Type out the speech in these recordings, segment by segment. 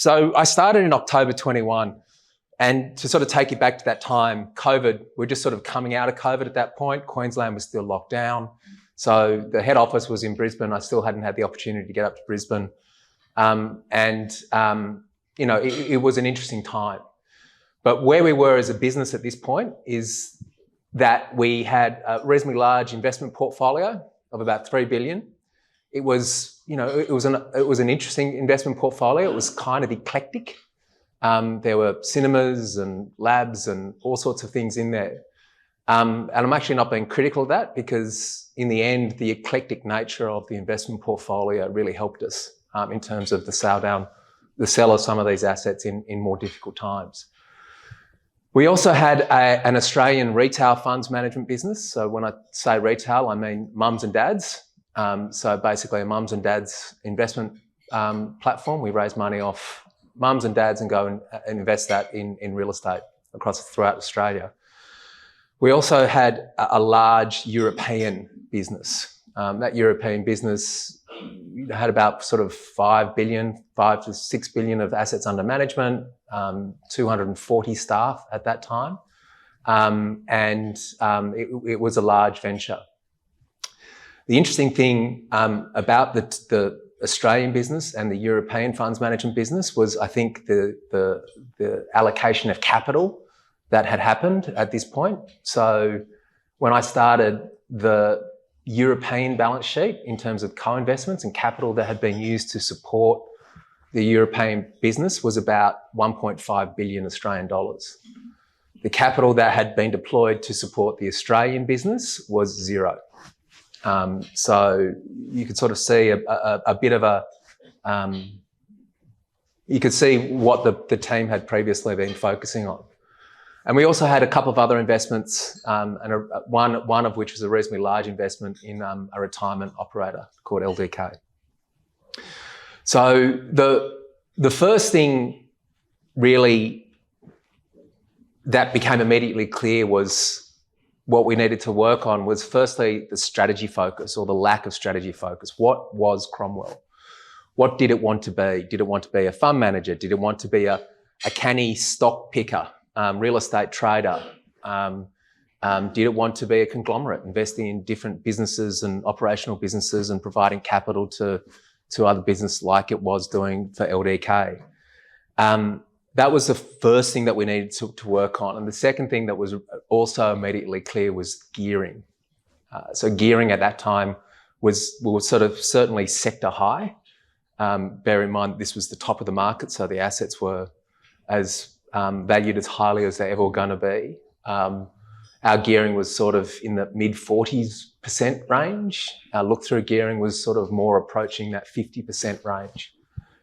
So I started in October 21, and to sort of take you back to that time, COVID, we're just sort of coming out of COVID at that point. Queensland was still locked down. So the head office was in Brisbane. I still hadn't had the opportunity to get up to Brisbane. It was an interesting time. But where we were as a business at this point is that we had a reasonably large investment portfolio of about $3 billion. It was an interesting investment portfolio. It was kind of eclectic. There were cinemas and labs and all sorts of things in there. And I'm actually not being critical of that, because in the end, the eclectic nature of the investment portfolio really helped us in terms of the sell of some of these assets in more difficult times. We also had an Australian retail funds management business. So when I say retail, I mean mums and dads. So basically a mums and dads investment platform. We raise money off mums and dads and go and invest that in real estate throughout Australia. We also had a large European business. That European business had about sort of 5 to 6 billion of assets under management, 240 staff at that time. It was a large venture. The interesting thing about the Australian business and the European funds management business was, I think, the allocation of capital that had happened at this point. So when I started, the European balance sheet in terms of co-investments and capital that had been used to support the European business was about 1.5 billion Australian dollars. The capital that had been deployed to support the Australian business was zero. So you could sort of see a bit of you could see what the team had previously been focusing on. And we also had a couple of other investments, and one of which was a reasonably large investment in a retirement operator called LDK. So the first thing really that became immediately clear was what we needed to work on was firstly the strategy focus, or the lack of strategy focus. What was Cromwell? What did it want to be? Did it want to be a fund manager? Did it want to be a canny stock picker? Real estate trader? Did it want to be a conglomerate, investing in different businesses and operational businesses and providing capital to other business like it was doing for LDK? That was the first thing that we needed to work on. And the second thing that was also immediately clear was gearing. So gearing at that time was sort of certainly sector high. Bear in mind, this was the top of the market, so the assets were as valued as highly as they're ever going to be. Our gearing was sort of in the mid-40% range. Our look-through gearing was sort of more approaching that 50% range.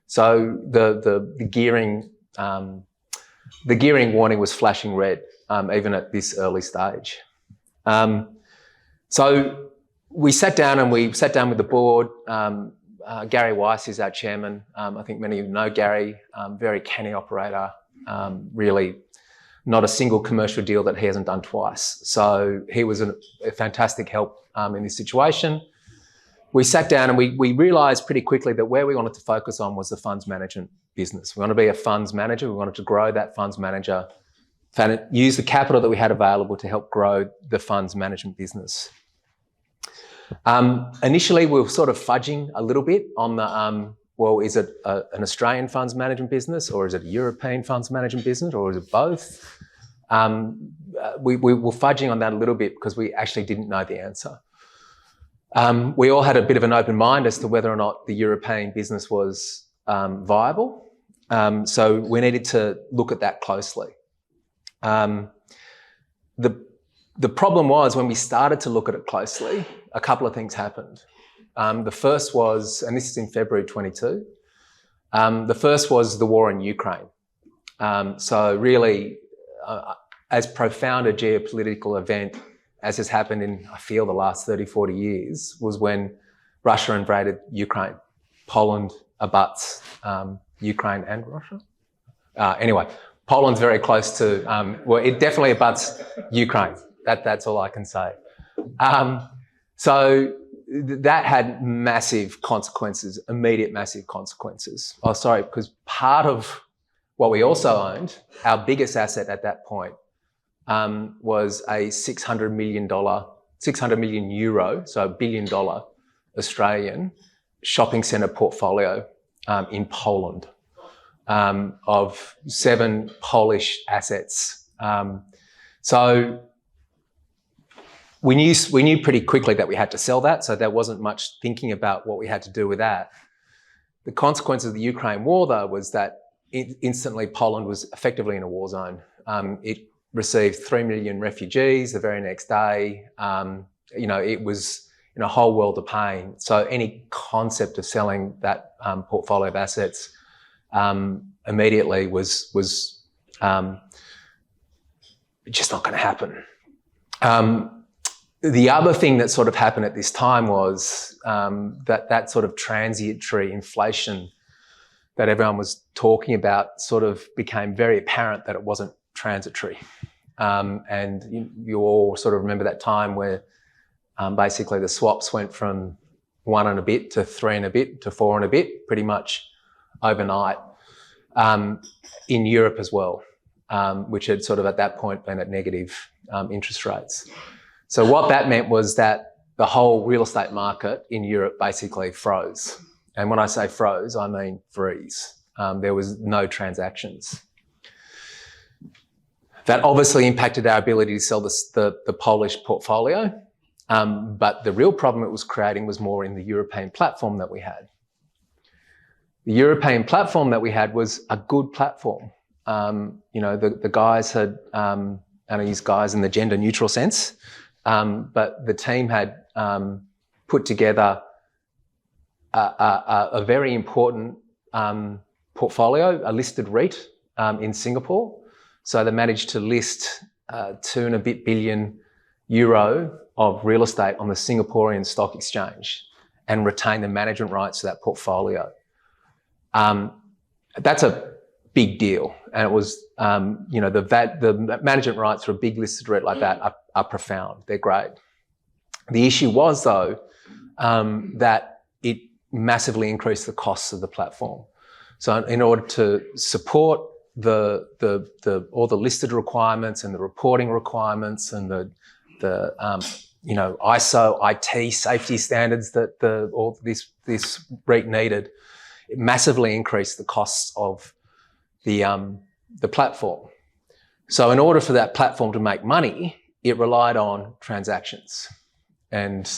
So the gearing warning was flashing red, even at this early stage. So we sat down with the board. Gary Weiss is our chairman. I think many of you know Gary, very canny operator. Really not a single commercial deal that he hasn't done twice. So he was a fantastic help in this situation. We sat down and we realised pretty quickly that where we wanted to focus on was the funds management business. We wanted to be a funds manager. We wanted to grow that funds manager, use the capital that we had available to help grow the funds management business. Initially, we were sort of fudging a little bit on the well, is it an Australian funds management business, or is it a European funds management business, or is it both? We were fudging on that a little bit because we actually didn't know the answer. We all had a bit of an open mind as to whether or not the European business was viable. So we needed to look at that closely. The problem was, when we started to look at it closely, a couple of things happened. The first was, and this is in February 22, the first was the war in Ukraine. So really, as profound a geopolitical event as has happened in, I feel, the last 30, 40 years, was when Russia invaded Ukraine. Poland abuts Ukraine and Russia. Anyway, Poland's very close to, well, it definitely abuts Ukraine. That's all I can say. So that had massive consequences, immediate massive consequences. Oh, sorry, because part of what we also owned, our biggest asset at that point, was a €600 million, so $1 billion Australian shopping centre portfolio in Poland of 7 Polish assets. So we knew pretty quickly that we had to sell that, so there wasn't much thinking about what we had to do with that. The consequence of the Ukraine war, though, was that instantly Poland was effectively in a war zone. It received 3 million refugees the very next day. It was in a whole world of pain. So any concept of selling that portfolio of assets immediately was just not going to happen. The other thing that sort of happened at this time was that sort of transitory inflation that everyone was talking about sort of became very apparent that it wasn't transitory. And you all sort of remember that time where basically the swaps went from 1 and a bit to 3 and a bit to 4 and a bit pretty much overnight in Europe as well, which had sort of at that point been at negative interest rates. So what that meant was that the whole real estate market in Europe basically froze. And when I say froze, I mean freeze. There was no transactions. That obviously impacted our ability to sell the Polish portfolio. But the real problem it was creating was more in the European platform that we had. The European platform that we had was a good platform. The guys had, and I use guys in the gender neutral sense, but the team had put together a very important portfolio, a listed REIT in Singapore. So they managed to list 2 and a bit billion euro of real estate on the Singaporean Stock Exchange and retain the management rights to that portfolio. That's a big deal. And it was, the management rights for a big listed REIT like that are profound. They're great. The issue was, though, that it massively increased the costs of the platform. So in order to support all the listed requirements and the reporting requirements and the ISO IT safety standards that all this REIT needed, it massively increased the costs of the platform. So in order for that platform to make money, it relied on transactions and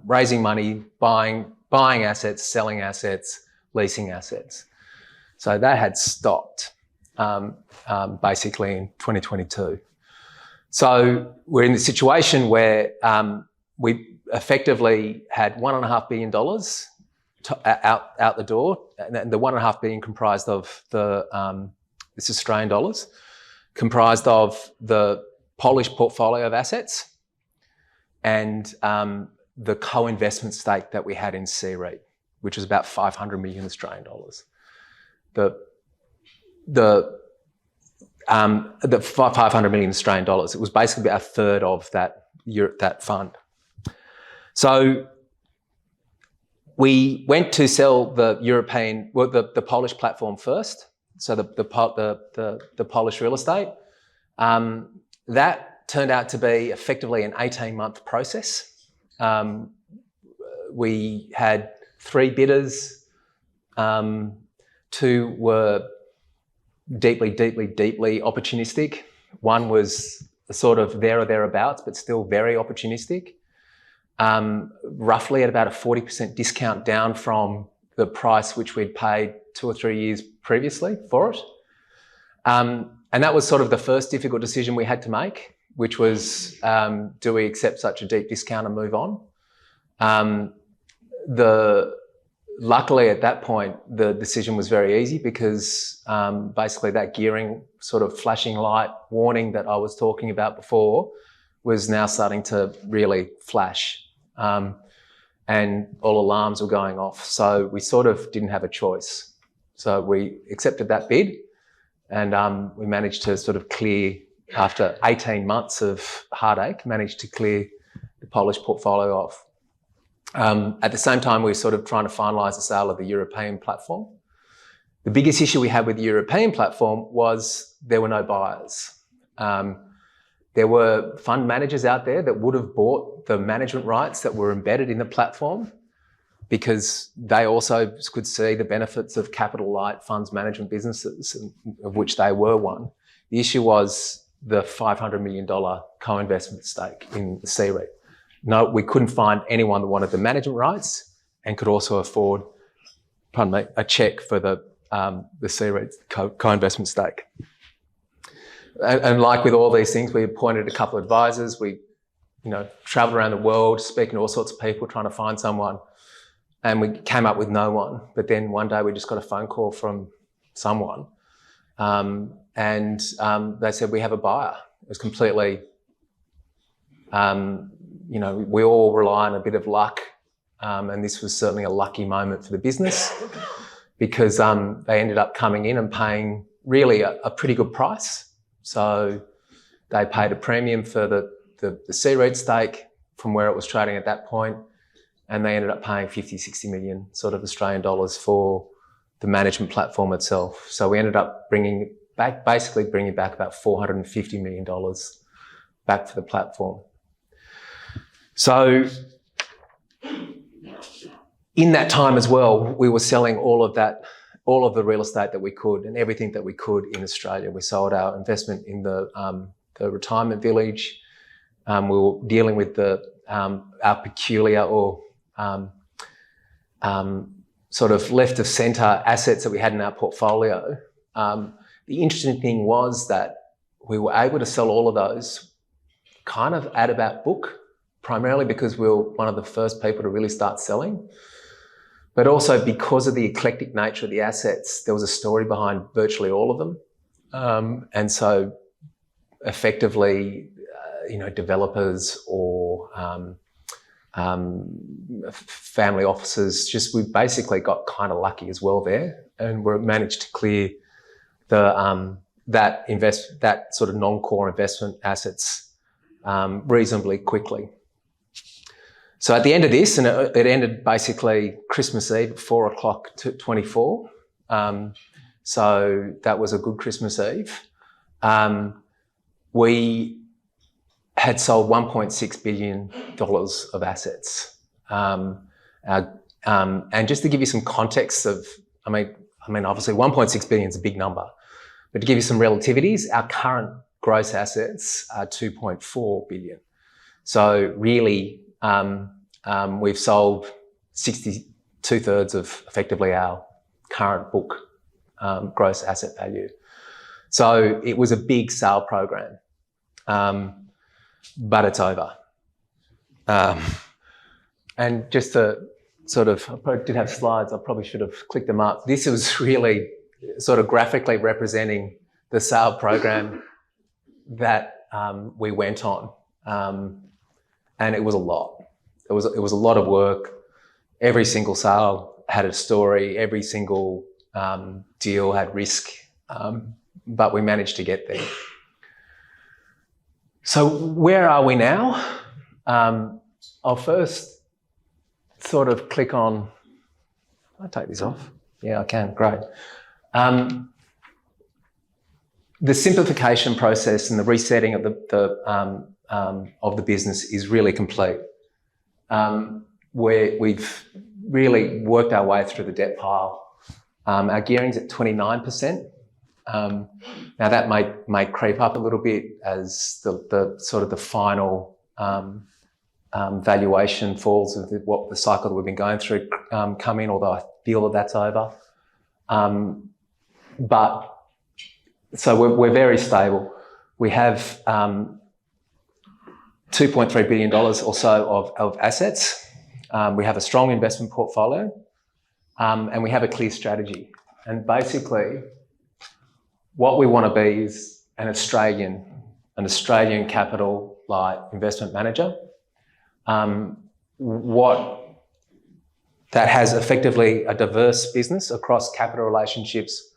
raising money, buying assets, selling assets, leasing assets. So that had stopped basically in 2022. So we're in the situation where we effectively had $1.5 billion out the door, and the $1.5 billion comprised of this is Australian dollars, comprised of the Polish portfolio of assets and the co-investment stake that we had in C-REIT, which was about 500 million Australian dollars. The 500 million Australian dollars, it was basically about a third of that fund. So we went to sell the Polish platform first, so the Polish real estate. That turned out to be effectively an 18-month process. We had 3 bidders. 2 were deeply opportunistic. One was sort of there or thereabouts, but still very opportunistic. Roughly at about a 40% discount down from the price which we'd paid 2 or 3 years previously for it. And that was sort of the first difficult decision we had to make, which was, do we accept such a deep discount and move on? Luckily at that point, the decision was very easy because basically that gearing sort of flashing light warning that I was talking about before was now starting to really flash. And all alarms were going off. So we sort of didn't have a choice. So we accepted that bid and we managed to sort of clear, after 18 months of heartache, managed to clear the Polish portfolio off. At the same time, we were sort of trying to finalise the sale of the European platform. The biggest issue we had with the European platform was there were no buyers. There were fund managers out there that would have bought the management rights that were embedded in the platform because they also could see the benefits of capital-light funds management businesses, of which they were one. The issue was the $500 million co-investment stake in the C-REIT. No, we couldn't find anyone that wanted the management rights and could also afford, a cheque for the C-REIT co-investment stake. And like with all these things, we appointed a couple of advisors. We, travelled around the world, speaking to all sorts of people, trying to find someone. And we came up with no one. But then one day we just got a phone call from someone. And they said, we have a buyer. It was completely, we all rely on a bit of luck. And this was certainly a lucky moment for the business because they ended up coming in and paying really a pretty good price. So they paid a premium for the C-REIT stake from where it was trading at that point, and they ended up paying 50, 60 million sort of Australian dollars for the management platform itself. So we ended up bringing back about $450 million back to the platform. So in that time as well, we were selling all of the real estate that we could and everything that we could in Australia. We sold our investment in the retirement village. We were dealing with our peculiar or sort of left of centre assets that we had in our portfolio. The interesting thing was that we were able to sell all of those kind of at about book, primarily because we were one of the first people to really start selling. But also because of the eclectic nature of the assets, there was a story behind virtually all of them. And so effectively, developers or family offices, we basically got kind of lucky as well there, and we managed to clear that sort of non-core investment assets reasonably quickly. So at the end of this, and it ended basically Christmas Eve at 4:24. So that was a good Christmas Eve. We had sold $1.6 billion of assets. And just to give you some context I mean, obviously 1.6 billion is a big number, but to give you some relativities, our current gross assets are 2.4 billion. So really, we've sold 2/3 of effectively our current book gross asset value. So it was a big sale program, but it's over. And just to sort of, I probably did have slides, I probably should have clicked them up. This was really sort of graphically representing the sale program that we went on. And it was a lot. It was a lot of work. Every single sale had a story. Every single deal had risk, but we managed to get there. So where are we now? I'll first sort of click on. Can I take this off? Yeah, I can. Great. The simplification process and the resetting of the business is really complete. Where we've really worked our way through the debt pile. Our gearing's at 29%. Now that may creep up a little bit as the sort of the final valuation falls of what the cycle that we've been going through come in, although I feel that that's over. But so we're very stable. We have $2.3 billion or so of assets. We have a strong investment portfolio, and we have a clear strategy. And basically, what we want to be is an Australian capital light investment manager. What that has effectively a diverse business across capital relationships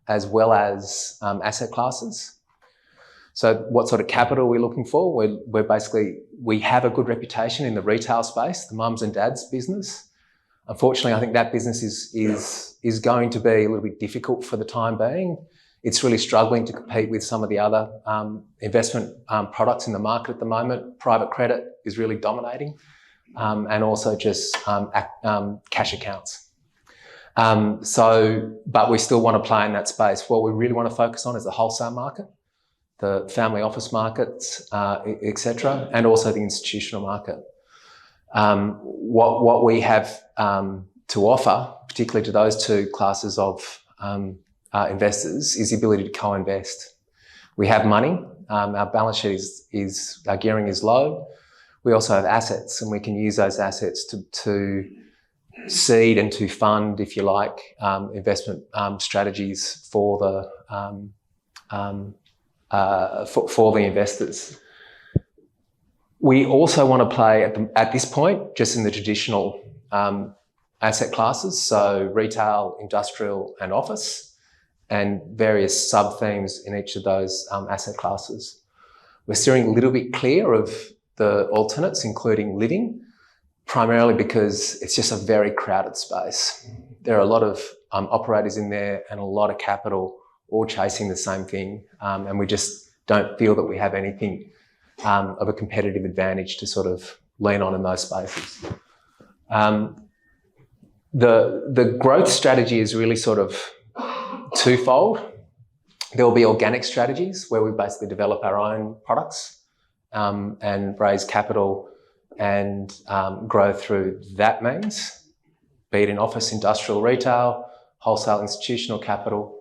as well as asset classes. So what sort of capital are we looking for? We have a good reputation in the retail space, the mums and dads business. Unfortunately, I think that business is going to be a little bit difficult for the time being. It's really struggling to compete with some of the other investment products in the market at the moment. Private credit is really dominating, and also just cash accounts. But we still want to play in that space. What we really want to focus on is the wholesale market, the family office markets, etc., and also the institutional market. What we have to offer, particularly to those two classes of investors, is the ability to co-invest. We have money. Our balance sheet our gearing is low. We also have assets, and we can use those assets to seed and to fund, if you like, investment strategies for the investors. We also want to play at this point just in the traditional asset classes, so retail, industrial, and office, and various sub-themes in each of those asset classes. We're steering a little bit clear of the alternates, including living, primarily because it's just a very crowded space. There are a lot of operators in there and a lot of capital all chasing the same thing, and we just don't feel that we have anything of a competitive advantage to sort of lean on in those spaces. The growth strategy is really sort of twofold. There will be organic strategies where we basically develop our own products and raise capital and grow through that means, be it in office, industrial, retail, wholesale, institutional capital.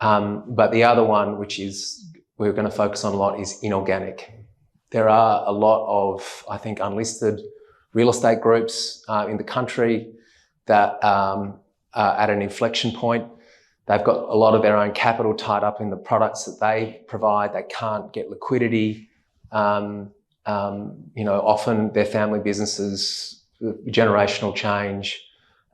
But the other one, which is we're going to focus on a lot, is inorganic. There are a lot of, I think, unlisted real estate groups in the country that are at an inflection point. They've got a lot of their own capital tied up in the products that they provide. They can't get liquidity. Often their family businesses, generational change.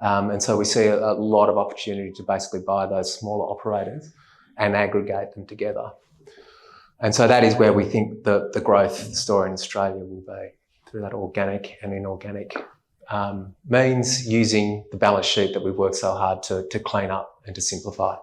And so we see a lot of opportunity to basically buy those smaller operators and aggregate them together. And so that is where we think the growth story in Australia will be, through that organic and inorganic means, using the balance sheet that we've worked so hard to clean up and to simplify.